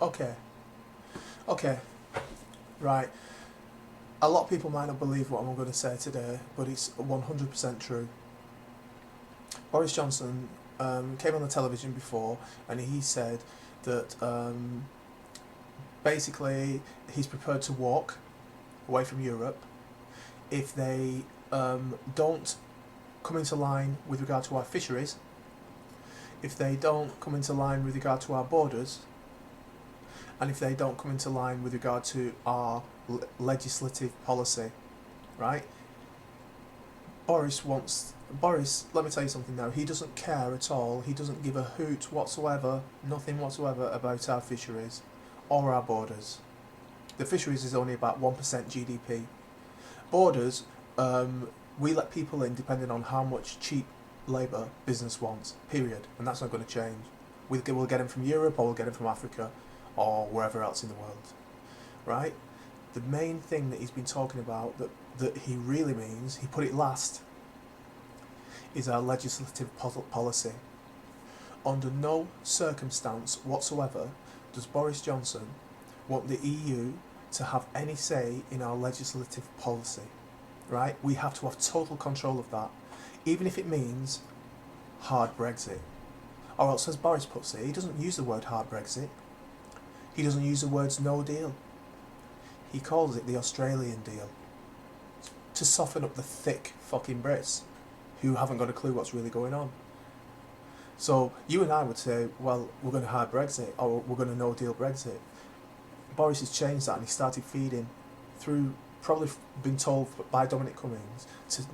Okay, okay, right. A lot of people might not believe what I'm going to say today, but it's 100% true. Boris Johnson came on the television before and he said that basically he's prepared to walk away from Europe if they don't come into line with regard to our fisheries, if they don't come into line with regard to our borders, and if they don't come into line with regard to our legislative policy, right? Boris, let me tell you something now, he doesn't care at all, he doesn't give a hoot whatsoever, nothing whatsoever about our fisheries or our borders. The fisheries is only about 1% GDP. Borders, we let people in depending on how much cheap labour business wants, period, and that's not going to change. We'll get them from Europe or we'll get them from Africa or wherever else in the world, right? The main thing that he's been talking about that he really means, he put it last, is our legislative policy. Under no circumstance whatsoever does Boris Johnson want the EU to have any say in our legislative policy, right? We have to have total control of that, even if it means hard Brexit. Or else, as Boris puts it, he doesn't use the word hard Brexit. He doesn't use the words no deal. He calls it the Australian deal, to soften up the thick fucking Brits who haven't got a clue what's really going on. So you and I would say, well, we're going to hard Brexit or we're going to no deal Brexit. Boris has changed that and he started feeding through, probably been told by Dominic Cummings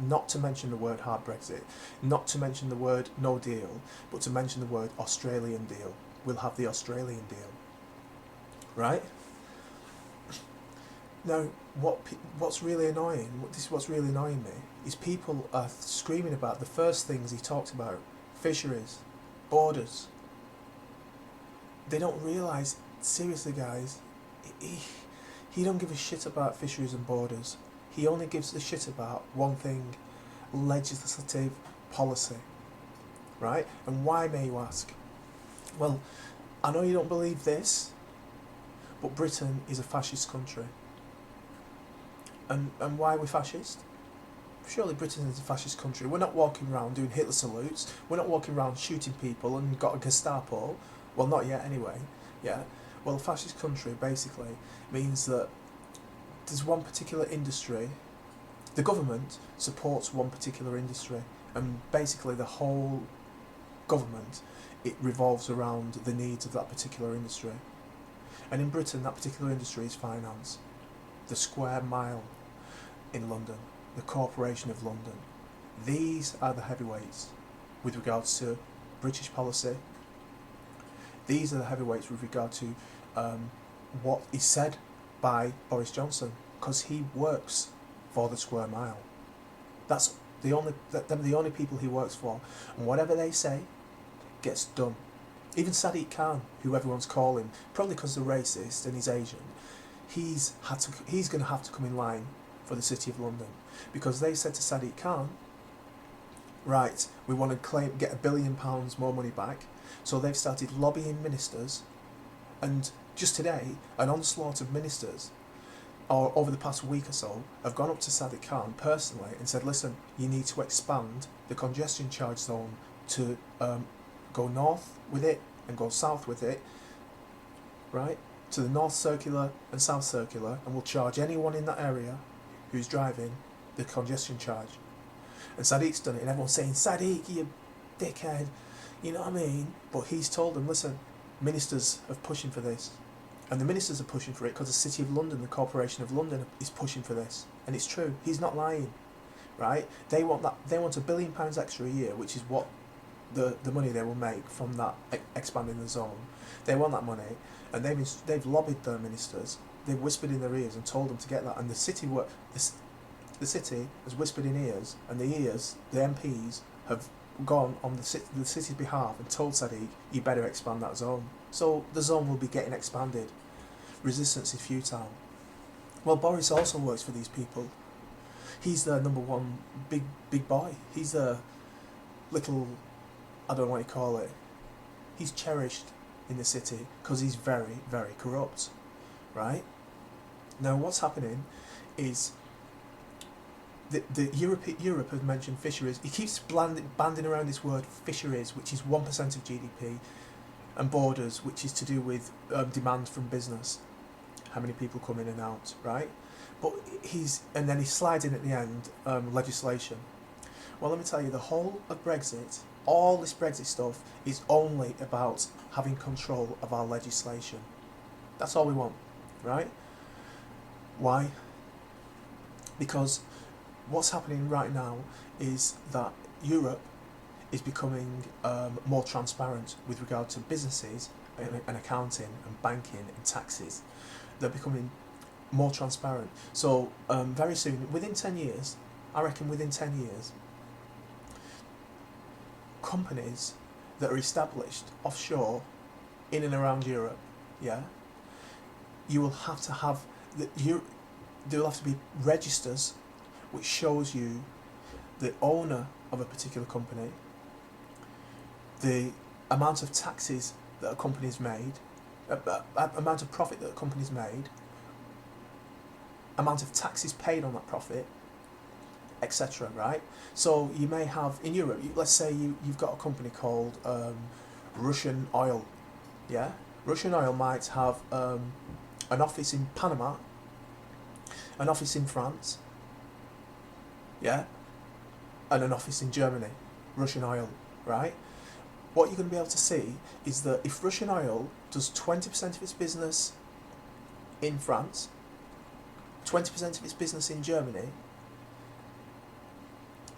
not to mention the word hard Brexit, not to mention the word no deal, but to mention the word Australian deal. We'll have the Australian deal, right? Now, what's really annoying, this is what's really annoying me, is people are screaming about the first things he talked about: fisheries, borders. They don't realise, seriously guys, he don't give a shit about fisheries and borders. He only gives a shit about one thing: legislative policy, right? And why, may you ask? Well, I know you don't believe this, but Britain is a fascist country. And why are we fascist? Surely Britain is a fascist country. We're not walking around doing Hitler salutes. We're not walking around shooting people and got a Gestapo. Well, not yet anyway. Yeah. Well, a fascist country basically means that there's one particular industry. The government supports one particular industry, and basically the whole government, it revolves around the needs of that particular industry. And in Britain, that particular industry is finance. The square mile in London, the Corporation of London. These are the heavyweights with regards to British policy. These are the heavyweights with regard to what is said by Boris Johnson, because he works for the square mile. That's the only people he works for, and whatever they say gets done. Even Sadiq Khan, who everyone's calling, probably because they're racist and he's Asian, he's going to have to come in line for the City of London, because they said to Sadiq Khan, right, we want to get £1 billion more money back. So they've started lobbying ministers, and just today an onslaught of ministers, or over the past week or so, have gone up to Sadiq Khan personally and said, listen, you need to expand the congestion charge zone to go north with it and go south with it, right, to the North Circular and South Circular, and we'll charge anyone in that area who's driving the congestion charge. And Sadiq's done it, and everyone's saying, Sadiq, you dickhead, you know what I mean? But he's told them, listen, ministers are pushing for this. And the ministers are pushing for it because the City of London, the Corporation of London, is pushing for this. And it's true, he's not lying, right? They want £1 billion extra a year, which is what the money they will make from that expanding the zone. They want that money, and they've lobbied their ministers. They've whispered in their ears and told them to get that. And the city has whispered in ears, and the MPs have gone on the city's behalf and told Sadiq, you better expand that zone. So the zone will be getting expanded. Resistance is futile. Well, Boris also works for these people. He's their number one big boy. He's their little, I don't know what you call it. He's cherished in the city because he's very, very corrupt, right? Now, what's happening is Europe has mentioned fisheries. He keeps banding around this word fisheries, which is 1% of GDP, and borders, which is to do with demand from business, how many people come in and out, right? But and then he slides in at the end legislation. Well, let me tell you, the whole of Brexit, all this Brexit stuff, is only about having control of our legislation. That's all we want, right? Why? Because what's happening right now is that Europe is becoming more transparent with regard to businesses and accounting and banking and taxes. They're becoming more transparent. So very soon, within 10 years, I reckon within 10 years, companies that are established offshore in and around Europe, yeah, you will have to have, there will have to be registers which shows you the owner of a particular company, the amount of taxes that a company's made, amount of profit that a company's made, amount of taxes paid on that profit, etc. Right? So you may have in Europe, let's say you've got a company called Russian Oil, yeah. Russian Oil might have an office in Panama, an office in France, yeah, and an office in Germany. Russian Oil, right? What you're going to be able to see is that if Russian Oil does 20% of its business in France, 20% of its business in Germany,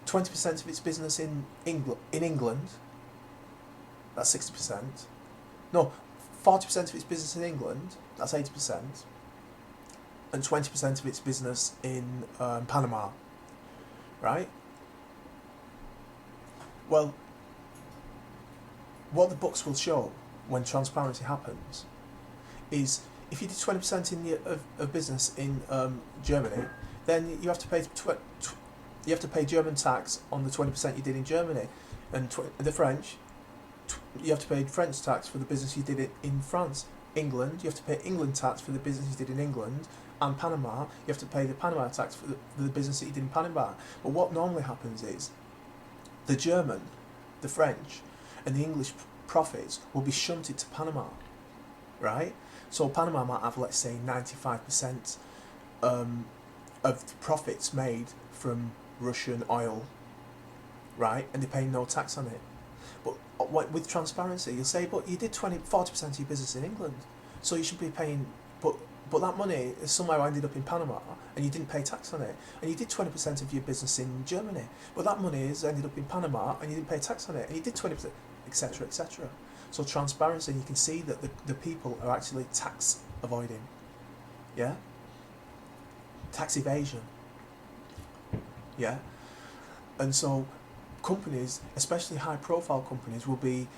20% of its business in England, that's 60%. No, 40% of its business in England, that's 80%, and 20% of its business in Panama, right? Well, what the books will show when transparency happens is if you did 20% of business in Germany, then you have to pay German tax on the 20% you did in Germany, and the French, you have to pay French tax for the business you did in France. England, you have to pay England tax for the business you did in England, and Panama, you have to pay the Panama tax for the business that you did in Panama. But what normally happens is the German, the French, and the English profits will be shunted to Panama, right? So Panama might have, let's say, 95% of the profits made from Russian oil, right? And they pay no tax on it. But with transparency, you'll say, but you did 40% of your business in England, so you should be paying, but that money somehow ended up in Panama, and you didn't pay tax on it. And you did 20% of your business in Germany, but that money has ended up in Panama, and you didn't pay tax on it. And you did 20%, etc., etc. So transparency, you can see that the people are actually tax avoiding, yeah? Tax evasion, yeah? And so companies, especially high-profile companies, will be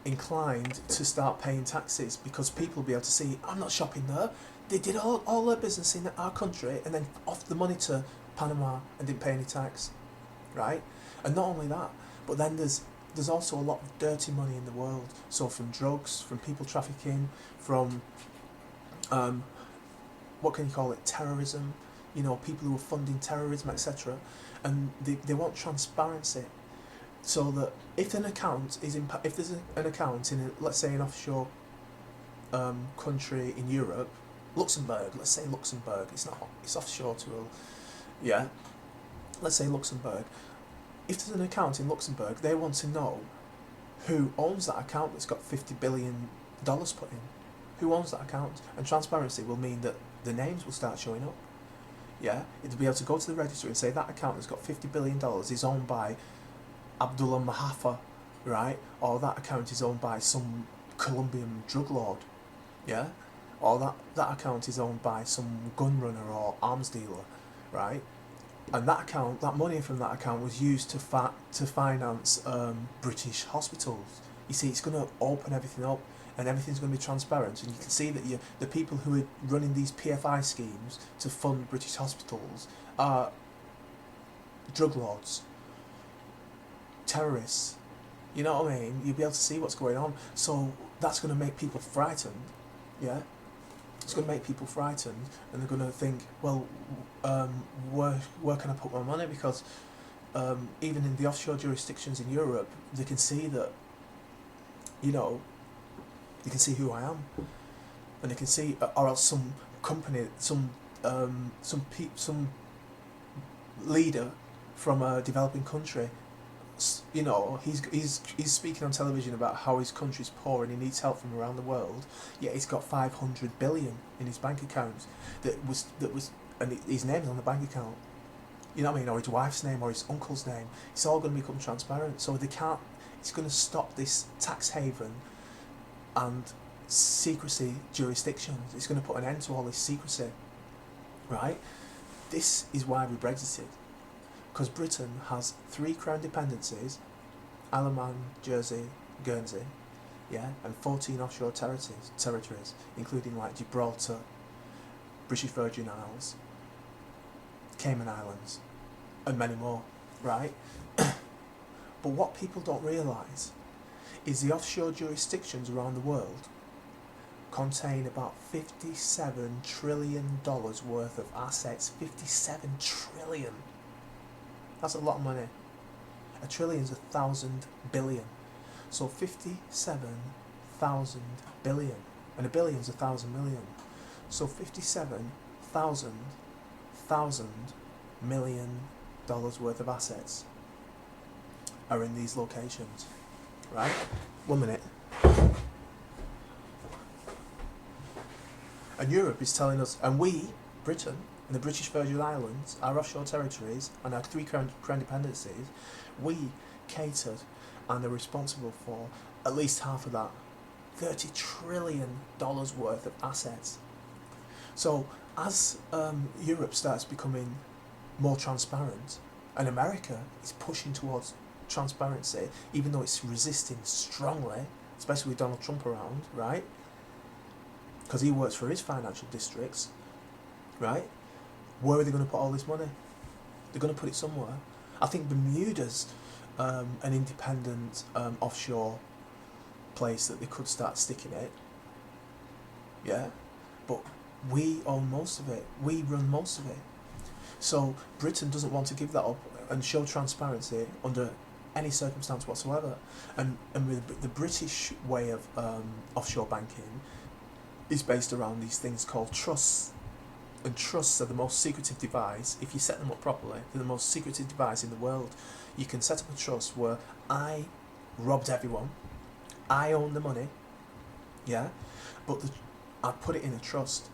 inclined to start paying taxes because people will be able to see, I'm not shopping there. They did all their business in our country and then off the money to Panama and didn't pay any tax, right? And not only that, but then there's also a lot of dirty money in the world. So from drugs, from people trafficking, from what can you call it, terrorism, you know, people who are funding terrorism, etc. And they want transparency, so that if an account is if there's an account in let's say an offshore country in Europe, Luxembourg, let's say Luxembourg, it's offshore to yeah, let's say Luxembourg. If there's an account in Luxembourg, they want to know who owns that account that's got $50 billion put in. Who owns that account? And transparency will mean that the names will start showing up. Yeah, it'll be able to go to the register and say that account that's got $50 billion is owned by Abdullah Mahafa, right? Or that account is owned by some Colombian drug lord, yeah? Or that account is owned by some gun runner or arms dealer, right? And that account, that money from that account was used to finance British hospitals. You see, it's going to open everything up, and everything's going to be transparent. And you can see that the people who are running these PFI schemes to fund British hospitals are drug lords, terrorists. You know what I mean? You'll be able to see what's going on. So that's going to make people frightened, yeah? It's going to make people frightened, and they're going to think, well, where can I put my money? Because even in the offshore jurisdictions in Europe, they can see that, you know, they can see who I am, and they can see, or else some company, some leader from a developing country, you know, he's speaking on television about how his country's poor and he needs help from around the world. Yet he's got 500 billion in his bank account and his name's on the bank account. You know what I mean? Or his wife's name or his uncle's name. It's all going to become transparent. So they can't. It's going to stop this tax haven and secrecy jurisdictions. It's going to put an end to all this secrecy, right? This is why we Brexited. Because Britain has 3 crown dependencies, Isle of Man, Jersey, Guernsey, yeah, and 14 offshore territories, including like Gibraltar, British Virgin Isles, Cayman Islands, and many more, right? But what people don't realise is the offshore jurisdictions around the world contain about $57 trillion worth of assets. 57 trillion. That's a lot of money. A trillion's 1,000 billion. So 57,000 billion. And a billion's 1,000 million. So 57,000 million dollars worth of assets are in these locations. Right? 1 minute. And Europe is telling us, and we, Britain, and the British Virgin Islands, our offshore territories, and our 3 crown dependencies, we catered and are responsible for at least half of that. $30 trillion worth of assets. So as Europe starts becoming more transparent, and America is pushing towards transparency, even though it's resisting strongly, especially with Donald Trump around, right? Because he works for his financial districts, right? Where are they going to put all this money? They're going to put it somewhere. I think Bermuda's an independent offshore place that they could start sticking it. Yeah, but we own most of it. We run most of it. So Britain doesn't want to give that up and show transparency under any circumstance whatsoever. And with the British way of offshore banking is based around these things called trusts. And trusts are the most secretive device. If you set them up properly, they're the most secretive device in the world. You can set up a trust where I robbed everyone, I own the money, yeah, but I put it in a trust,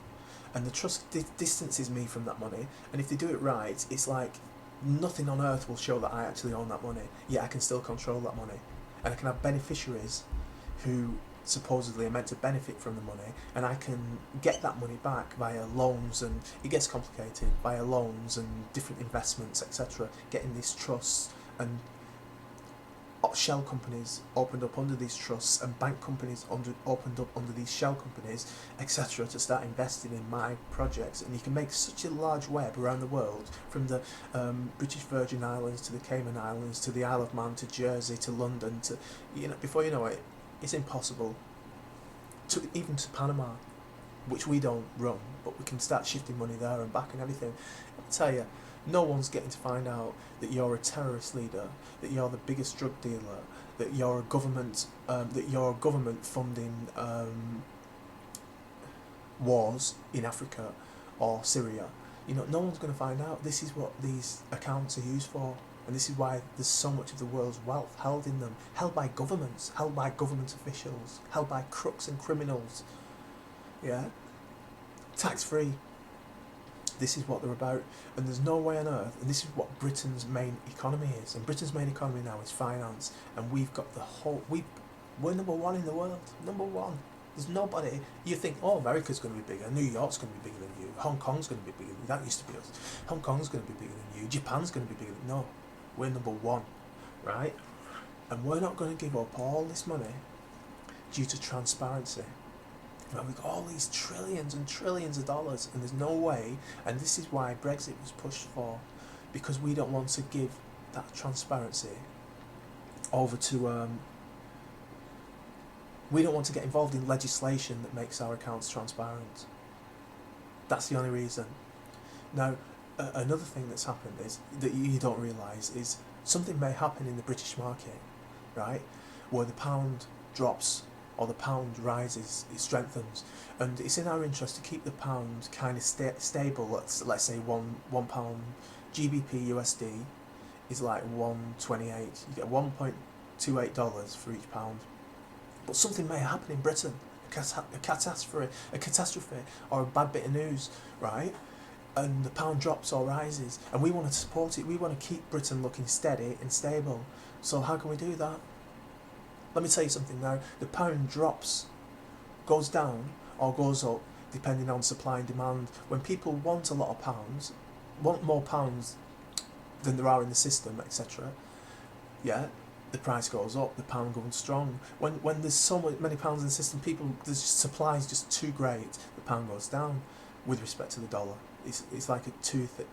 and the trust distances me from that money. And if they do it right, it's like nothing on earth will show that I actually own that money. Yet I can still control that money, and I can have beneficiaries who supposedly are meant to benefit from the money, and I can get that money back via loans, and it gets complicated, via loans and different investments, etc. Getting these trusts, and shell companies opened up under these trusts, and bank companies opened up under these shell companies, etc. to start investing in my projects. And you can make such a large web around the world, from the British Virgin Islands to the Cayman Islands to the Isle of Man to Jersey to London to, you know, before you know it, it's impossible, even to Panama, which we don't run, but we can start shifting money there and back and everything. I'll tell you, no one's getting to find out that you're a terrorist leader, that you're the biggest drug dealer, that you're a government funding wars in Africa or Syria. You know, no one's going to find out. This is what these accounts are used for. And this is why there's so much of the world's wealth held in them, held by governments, held by government officials, held by crooks and criminals. Yeah? Tax-free. This is what they're about. And there's no way on earth, and this is what Britain's main economy is. And Britain's main economy now is finance. And we've got the whole... We're number 1 in the world. Number 1. There's nobody... You think, oh, America's going to be bigger, New York's going to be bigger than you, Hong Kong's going to be bigger than you. That used to be us. Hong Kong's going to be bigger than you, Japan's going to be bigger than... No. We're number 1, right? And we're not going to give up all this money due to transparency. Right? We've got all these trillions and trillions of dollars, and there's no way, and this is why Brexit was pushed for, because we don't want to give that transparency over to We don't want to get involved in legislation that makes our accounts transparent. That's the only reason. Now, another thing that's happened is that you don't realise is something may happen in the British market, right, where the pound drops or the pound rises, it strengthens, and it's in our interest to keep the pound kind of stable. Let's say one pound GBP USD is like 1.28. You get $1.28 for each pound. But something may happen in Britain, a catastrophe, or a bad bit of news, right? And the pound drops or rises, and we want to support it. We want to keep Britain looking steady and stable. So how can we do that? Let me tell you something now. The pound drops, goes down or goes up depending on supply and demand. When people want a lot of pounds, want more pounds than there are in the system, etc., yeah, the price goes up, the pound goes strong. When there's so many pounds in the system, the supply is just too great, the pound goes down with respect to the dollar. It's like a tooth.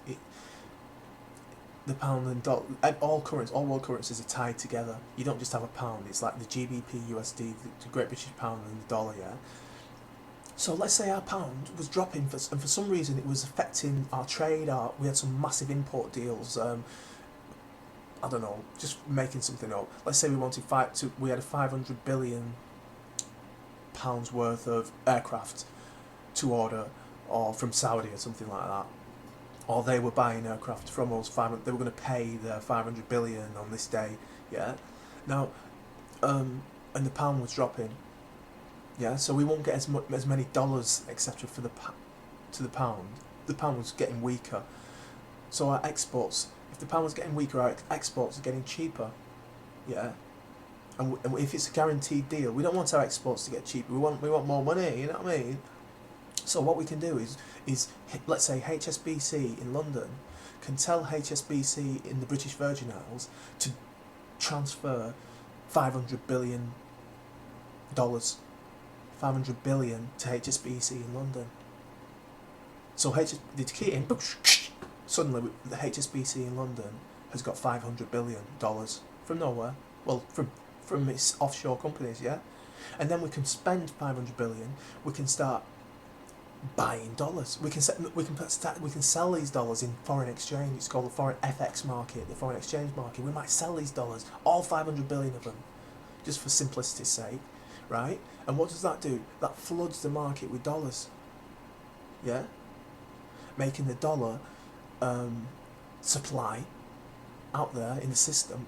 The pound and dollar, all world currencies are tied together. You don't just have a pound. It's like the GBP USD, the Great British Pound, and the dollar. Yeah. So let's say our pound was dropping, and for some reason it was affecting our trade. We had some massive import deals. I don't know, just making something up. Let's say we had a £500 billion worth of aircraft to order, or from Saudi or something like that. Or they were buying aircraft from us. They were going to pay their 500 billion on this day. Yeah. Now, and the pound was dropping. Yeah. So we won't get as many dollars, etc. to the pound. The pound was getting weaker. So our exports, if the pound was getting weaker, our exports are getting cheaper. Yeah. And if it's a guaranteed deal, we don't want our exports to get cheaper. We want more money. You know what I mean? So what we can do is let's say HSBC in London can tell HSBC in the British Virgin Isles to transfer $500 billion to HSBC in London. So the key in suddenly the HSBC in London has got $500 billion from nowhere. Well, from its offshore companies, yeah. And then we can spend $500 billion. We can start buying dollars. We can sell these dollars in foreign exchange. It's called the foreign FX market, the foreign exchange market. We might sell these dollars, all 500 billion of them, just for simplicity's sake, right? And what does that do? That floods the market with dollars, yeah, making the dollar supply out there in the system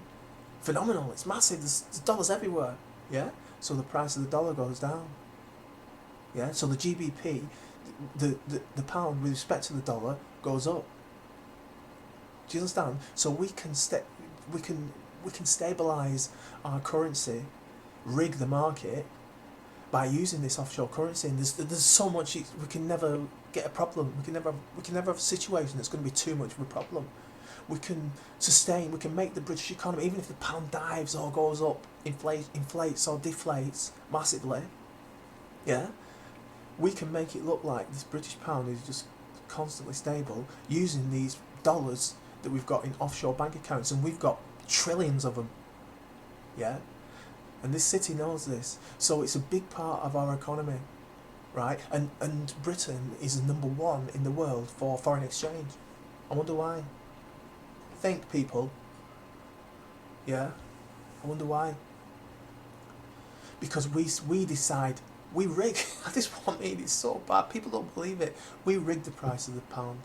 phenomenal. It's massive. There's dollars everywhere, yeah. So the price of the dollar goes down, yeah. So the GBP, the pound with respect to the dollar goes up. Do you understand? So we can stabilise our currency, rig the market by using this offshore currency. And there's so much we can never get a problem. We can never have a situation that's going to be too much of a problem. We can make the British economy, even if the pound dives or goes up, inflates or deflates massively, yeah, we can make it look like this British pound is just constantly stable using these dollars that we've got in offshore bank accounts, and we've got trillions of them, yeah, and this city knows this, so it's a big part of our economy, right, and Britain is number one in the world for foreign exchange. I wonder why. Think, people. Yeah, I wonder why. Because we decide, we rig. This one, it's so bad. People don't believe it. We rig the price of the pound,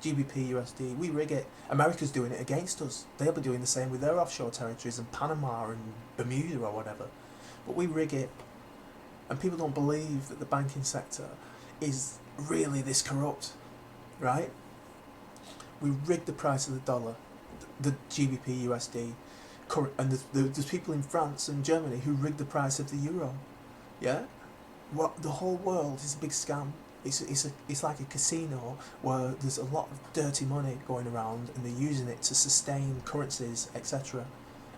GBP USD. We rig it. America's doing it against us. They'll be doing the same with their offshore territories in Panama and Bermuda or whatever. But we rig it, and people don't believe that the banking sector is really this corrupt, right? We rig the price of the dollar, the GBP USD, and there's people in France and Germany who rig the price of the euro. Yeah, the whole world is a big scam. It's like a casino where there's a lot of dirty money going around, and they're using it to sustain currencies, etc.,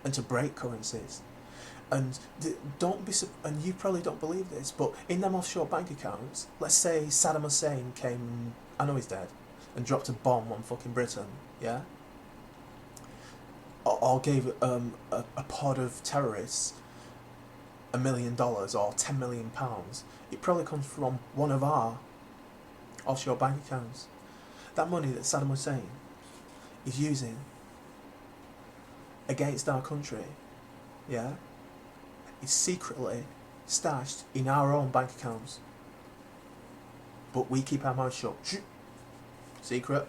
and to break currencies. And and you probably don't believe this, but in them offshore bank accounts, let's say Saddam Hussein came, I know he's dead, and dropped a bomb on fucking Britain, yeah? Or gave a pod of terrorists $1 million or £10 million, it probably comes from one of our offshore bank accounts. That money that Saddam Hussein is using against our country, yeah, is secretly stashed in our own bank accounts. But we keep our mouths shut. Secret.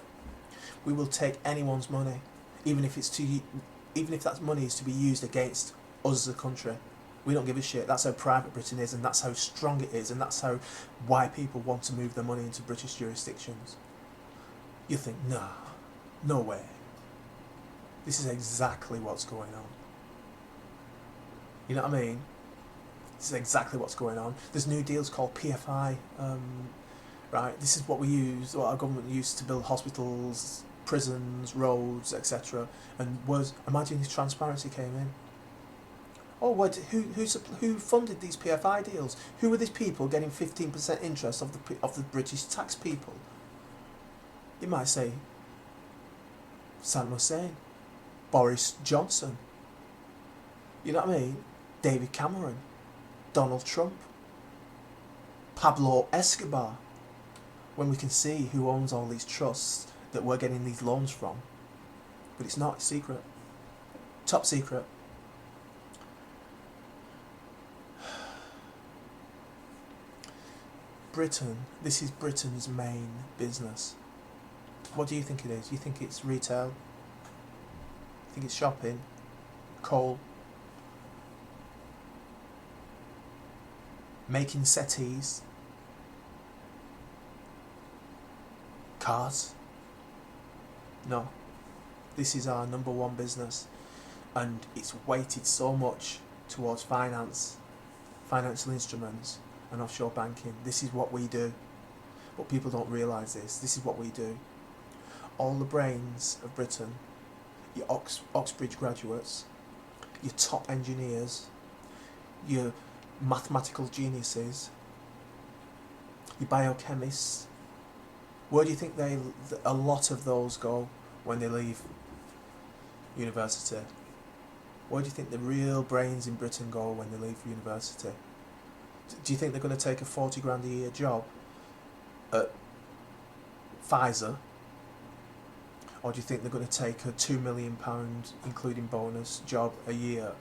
We will take anyone's money, even if that money is to be used against us as a country. We don't give a shit. That's how private Britain is, and that's how strong it is, and that's why people want to move their money into British jurisdictions. You think, nah, no way. This is exactly what's going on. You know what I mean? This is exactly what's going on. There's new deals called PFI, right? This is what our government used to build hospitals, prisons, roads, etc. And imagine if transparency came in. Oh, who funded these PFI deals? Who were these people getting 15% interest of the British tax people? You might say Saddam Hussein, Boris Johnson. You know what I mean? David Cameron, Donald Trump, Pablo Escobar. When we can see who owns all these trusts that we're getting these loans from, but it's not, it's secret, top secret. Britain, this is Britain's main business. What do you think it is? You think it's retail? You think it's shopping? Coal? Making settees? Cars? No. This is our number one business, and it's weighted so much towards finance, financial instruments and offshore banking. This is what we do, but people don't realise this. This is what we do. All the brains of Britain, your Oxbridge graduates, your top engineers, your mathematical geniuses, your biochemists, where do you think a lot of those go when they leave university? Where do you think the real brains in Britain go when they leave university? Do you think they're going to take a 40 grand a year job at Pfizer? Or do you think they're going to take a £2 million, including bonus, job a year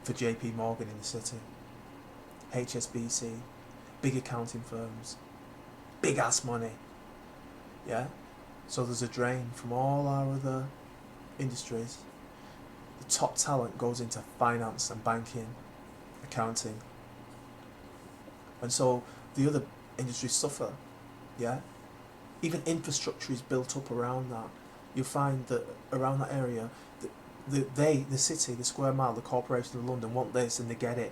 for JP Morgan in the city? HSBC, big accounting firms, big ass money. Yeah? So there's a drain from all our other industries. The top talent goes into finance and banking, accounting. And so the other industries suffer, yeah? Even infrastructure is built up around that. You'll find that around that area, the city, the square mile, the Corporation of London want this and they get it.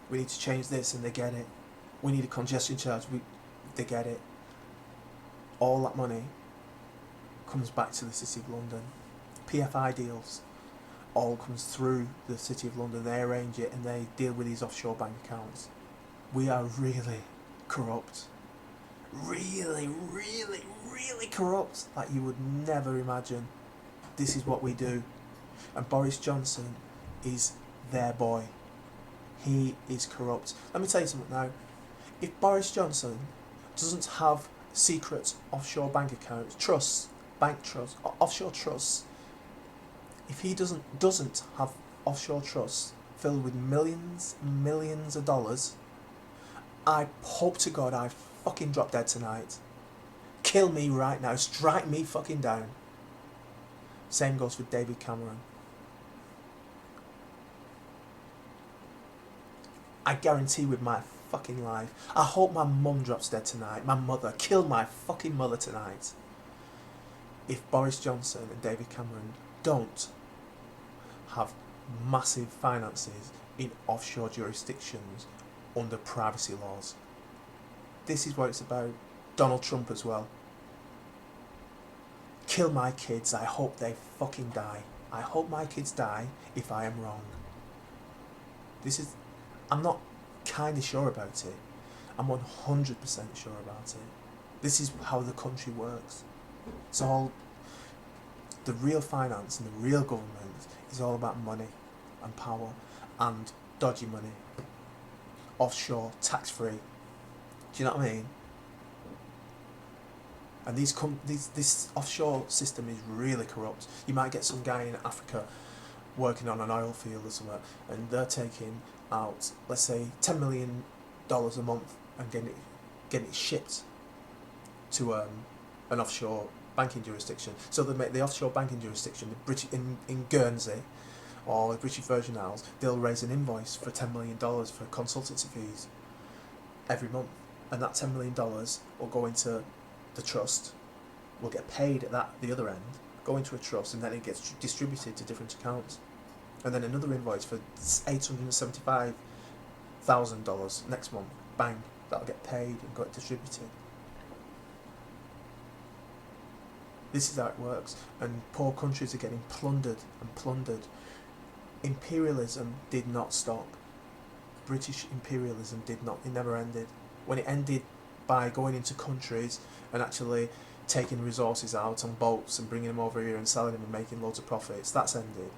We need to change this and they get it. We need a congestion charge, they get it. All that money comes back to the City of London. PFI deals all comes through the City of London. They arrange it and they deal with these offshore bank accounts. We are really corrupt. Really, really, really corrupt, like you would never imagine. This is what we do. And Boris Johnson is their boy. He is corrupt. Let me tell you something now. If Boris Johnson doesn't have secret offshore bank accounts, trusts, bank trusts, offshore trusts, if he doesn't have offshore trusts filled with millions of dollars, I hope to God I fucking drop dead tonight. Kill me right now. Strike me fucking down. Same goes for David Cameron. I guarantee with my fucking life. I hope my mum drops dead tonight. My mother. Kill my fucking mother tonight. If Boris Johnson and David Cameron don't have massive finances in offshore jurisdictions under privacy laws. This is what it's about. Donald Trump as well. Kill my kids. I hope they fucking die. I hope my kids die if I am wrong. I'm not kind of sure about it. I'm 100% sure about it. This is how the country works. It's all, the real finance and the real government is all about money and power and dodgy money, offshore, tax-free. Do you know what I mean? And this offshore system is really corrupt. You might get some guy in Africa working on an oil field or something, and they're taking out, let's say, $10 million a month and getting it shipped to an offshore banking jurisdiction. So they make the offshore banking jurisdiction, the British in Guernsey or the British Virgin Isles, they'll raise an invoice for $10 million for consultancy fees every month, and that $10 million will go into the trust, will get paid at the other end, go into a trust, and then it gets distributed to different accounts. And then another invoice for $875,000 next month, bang, that'll get paid and got distributed. This is how it works, and poor countries are getting plundered and plundered. Imperialism did not stop. British imperialism did not, it never ended. When it ended by going into countries and actually taking resources out on boats and bringing them over here and selling them and making loads of profits, that's ended.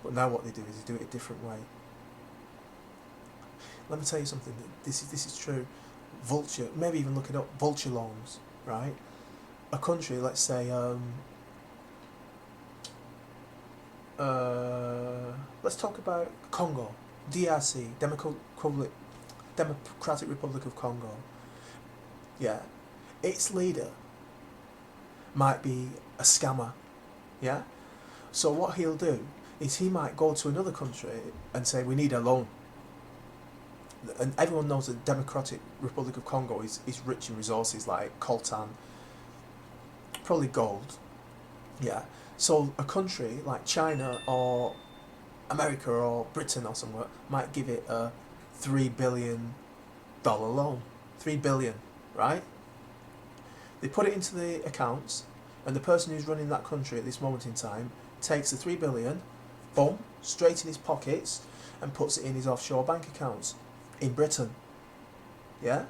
But now what they do is they do it a different way. Let me tell you something, this is true. Vulture, maybe even look it up, vulture loans, right? A country, let's say, let's talk about Congo, DRC, Democratic Republic of Congo. Yeah, its leader might be a scammer, yeah? So what he'll do is he might go to another country and say, we need a loan. And everyone knows that the Democratic Republic of Congo is rich in resources like coltan, probably gold, yeah? So a country like China or America or Britain or somewhere might give it a $3 billion loan. 3 billion, right? They put it into the accounts, and the person who's running that country at this moment in time takes the 3 billion, boom, straight in his pockets, and puts it in his offshore bank accounts in Britain. Yeah?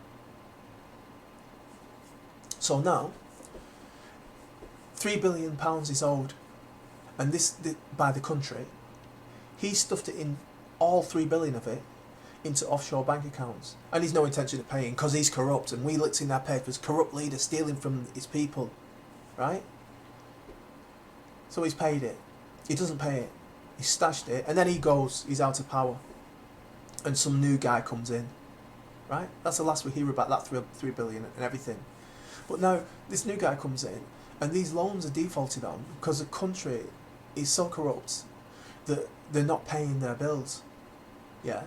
So now, £3 billion is owed, and this by the country. He stuffed it in, all 3 billion of it, into offshore bank accounts, and he's no intention of paying because he's corrupt, and we looked in our papers, corrupt leader stealing from his people, right? So he's paid it. He doesn't pay it. He stashed it, and then he's out of power, and some new guy comes in, right? That's the last we hear about that 3 billion and everything. But now this new guy comes in, and these loans are defaulted on because the country is so corrupt that they're not paying their bills. Yeah.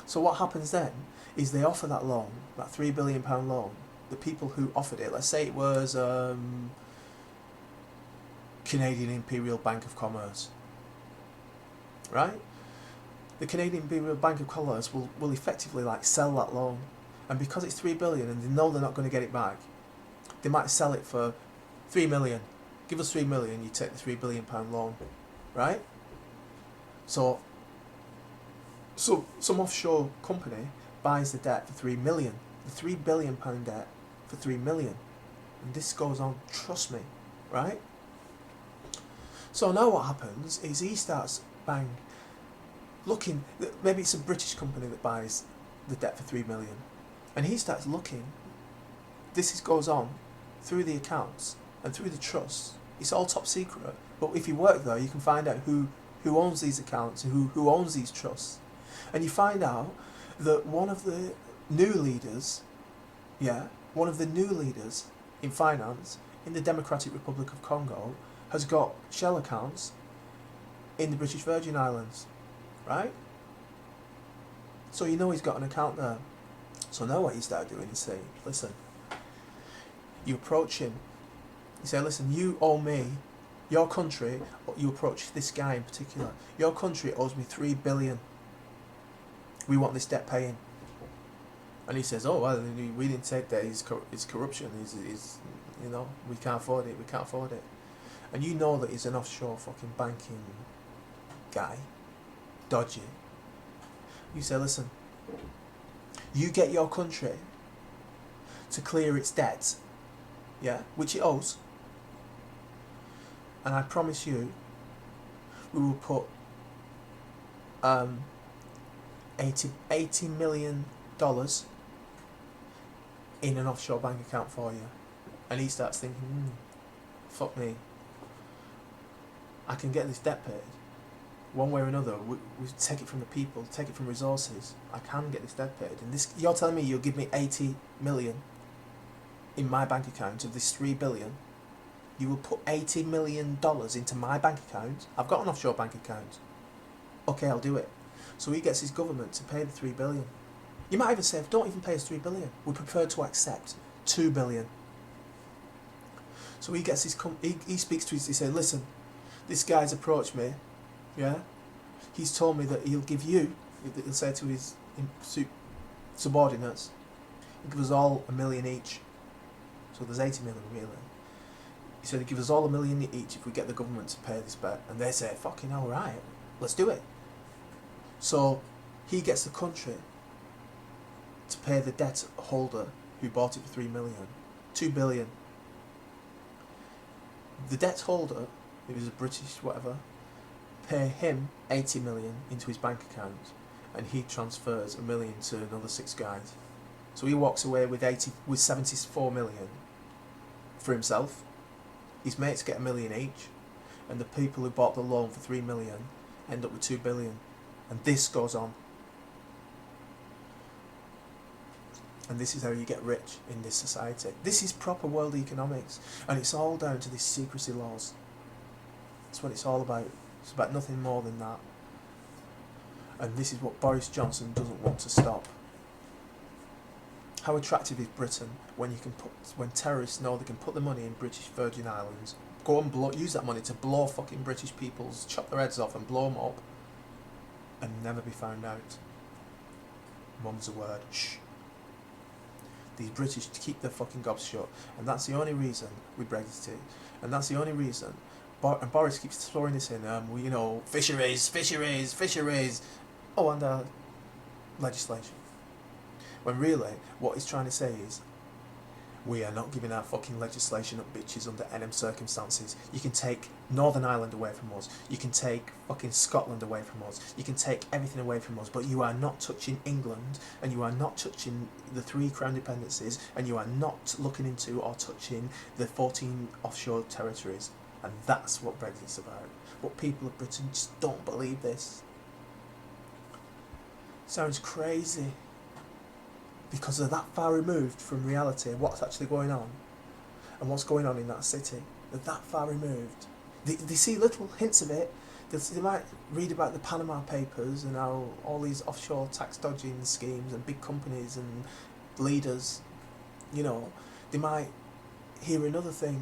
So what happens then is they offer that loan, that £3 billion loan. The people who offered it, let's say it was Canadian Imperial Bank of Commerce, right? The Canadian Imperial Bank of Commerce will effectively like sell that loan, and because it's 3 billion and they know they're not going to get it back, they might sell it for 3 million. Give us 3 million, you take the £3 billion loan, right? So some offshore company buys the debt for 3 million, the £3 billion debt for 3 million, and this goes on, trust me, right? So now what happens is he starts, bang, looking, maybe it's a British company that buys the debt for 3 million, and he starts looking, goes on through the accounts and through the trusts. It's all top secret, but if you work there you can find out who owns these accounts and who owns these trusts. And you find out that one of the new leaders in finance in the Democratic Republic of Congo has got shell accounts in the British Virgin Islands, right? So you know he's got an account there. So now what you start doing is saying, listen, you approach him, you say, listen, you owe me, your country, you approach this guy in particular, your country owes me 3 billion. We want this debt paying. And he says, oh, well, we didn't take that, it's corruption, we can't afford it. And you know that he's an offshore fucking banking guy, dodgy. You say, listen, you get your country to clear its debt, yeah, which it owes, and I promise you, we will put $80 million in an offshore bank account for you. And he starts thinking, fuck me, I can get this debt paid. One way or another, we take it from the people, take it from resources. I can get this debt paid. And this, you're telling me you'll give me 80 million in my bank account of this 3 billion? You will put $80 million into my bank account? I've got an offshore bank account. Okay, I'll do it. So he gets his government to pay the 3 billion. You might even say, don't even pay us 3 billion. We prefer to accept 2 billion. So he gets his, he speaks to his, he says, listen, this guy's approached me, yeah? He's told me that he'll give you, he'll say to his subordinates, he'll give us all $1 million each. So there's 80 million really. He said he'll give us all $1 million each if we get the government to pay this bet. And they say, fucking hell, right, let's do it. So he gets the country to pay the debt holder who bought it for 3 million, 2 billion. The debt holder, if he's a British whatever, pay him 80 million into his bank account, and he transfers $1 million to another 6 guys. So he walks away with 74 million for himself. His mates get $1 million each, and the people who bought the loan for 3 million end up with 2 billion. And this goes on. And this is how you get rich in this society. This is proper world economics, and it's all down to these secrecy laws. That's what it's all about. It's about nothing more than that. And this is what Boris Johnson doesn't want to stop. How attractive is Britain when terrorists know they can put the money in British Virgin Islands, go and use that money to blow fucking British peoples, chop their heads off and blow them up, and never be found out. Mum's a word. Shh. These British keep their fucking gobs shut, and that's the only reason we Brexited, and that's the only reason. And Boris keeps throwing this in. Fisheries. Oh, and legislation. When really, what he's trying to say is, we are not giving our fucking legislation up bitches under any circumstances. You can take Northern Ireland away from us. You can take fucking Scotland away from us. You can take everything away from us. But you are not touching England, and you are not touching the 3 Crown dependencies, and you are not looking into or touching the 14 offshore territories. And that's what Brexit's about. But people of Britain just don't believe this. Sounds crazy. Because they're that far removed from reality and what's actually going on, and what's going on in that city. They're that far removed. They see little hints of it. They might read about the Panama Papers and how all these offshore tax dodging schemes and big companies and leaders, they might hear another thing.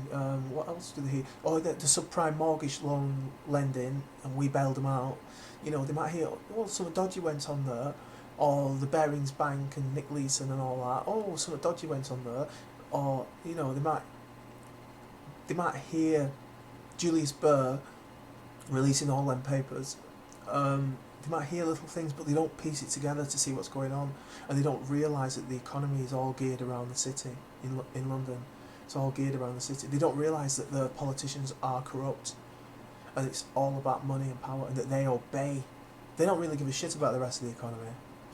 What else do they hear? Oh, the subprime mortgage loan lending, and we bailed them out. They might hear, oh, some dodgy went on there. Or the Barings Bank and Nick Leeson and all that. Oh, something dodgy went on there. Or they might hear Julius Burr releasing all them papers. They might hear little things, but they don't piece it together to see what's going on, and they don't realise that the economy is all geared around the city in London. It's all geared around the city. They don't realise that the politicians are corrupt, and it's all about money and power, and that they obey. They don't really give a shit about the rest of the economy.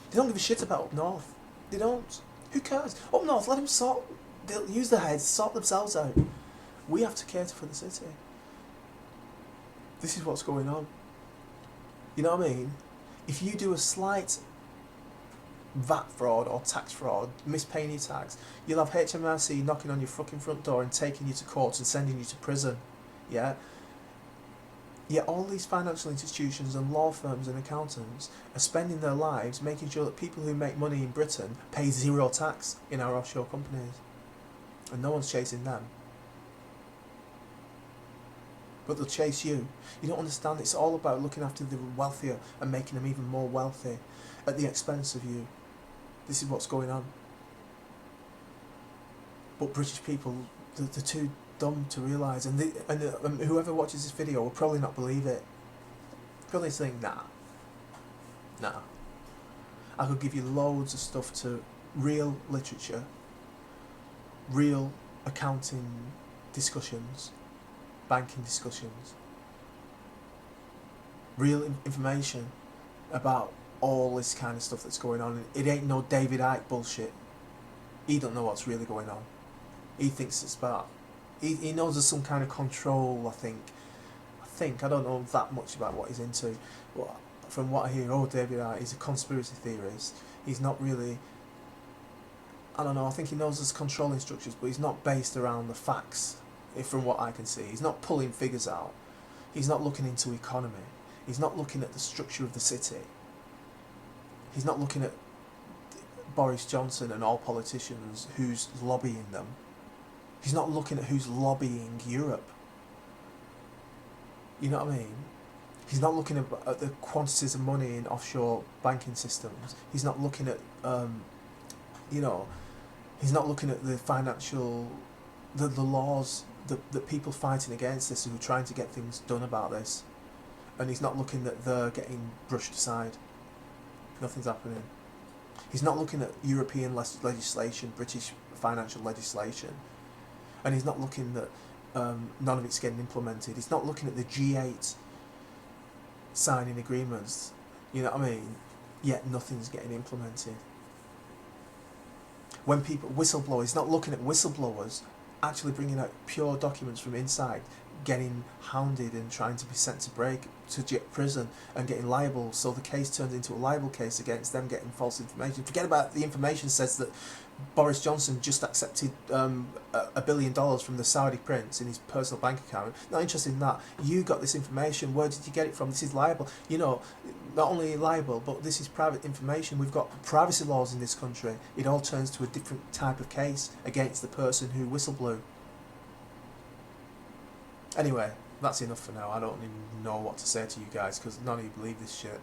They don't give a shit about up north. They don't. Who cares? Up north, let them sort. They'll use their heads, sort themselves out. We have to cater for the city. This is what's going on. You know what I mean? If you do a slight VAT fraud or tax fraud, mispaying your tax, you'll have HMRC knocking on your fucking front door and taking you to court and sending you to prison. Yeah? Yet all these financial institutions and law firms and accountants are spending their lives making sure that people who make money in Britain pay 0 tax in our offshore companies. And no one's chasing them. But they'll chase you. You don't understand, it's all about looking after the wealthier and making them even more wealthy at the expense of you. This is what's going on. But British people, they're too dumb to realise, and whoever watches this video will probably not believe it. Probably think, nah. I could give you loads of stuff to real literature, real accounting discussions, banking discussions, real information about all this kind of stuff that's going on. It ain't no David Icke bullshit. He don't know what's really going on. He thinks it's about... He knows there's some kind of control, I think. I don't know that much about what he's into. But from what I hear, David Icke, he's a conspiracy theorist. He's not really... I don't know, I think he knows there's controlling structures, but he's not based around the facts, from what I can see. He's not pulling figures out. He's not looking into economy. He's not looking at the structure of the city. He's not looking at Boris Johnson and all politicians who's lobbying them. He's not looking at who's lobbying Europe. You know what I mean? He's not looking at the quantities of money in offshore banking systems. He's not looking at, he's not looking at the financial, the laws, the people fighting against this who are trying to get things done about this. And he's not looking that they're getting brushed aside. Nothing's happening. He's not looking at European legislation, British financial legislation. And he's not looking that none of it's getting implemented. He's not looking at the G8 signing agreements, you know what I mean? Yet nothing's getting implemented. When people, whistleblowers, he's not looking at whistleblowers actually bringing out pure documents from inside, getting hounded and trying to be sent to prison and getting liable, so the case turns into a libel case against them getting false information. Forget about the information says that Boris Johnson just accepted $1 billion from the Saudi prince in his personal bank account. Not interested in that. You got this information. Where did you get it from? This is liable. You know, not only liable, but this is private information. We've got privacy laws in this country. It all turns to a different type of case against the person who whistleblew. Anyway, that's enough for now. I don't even know what to say to you guys because none of you believe this shit.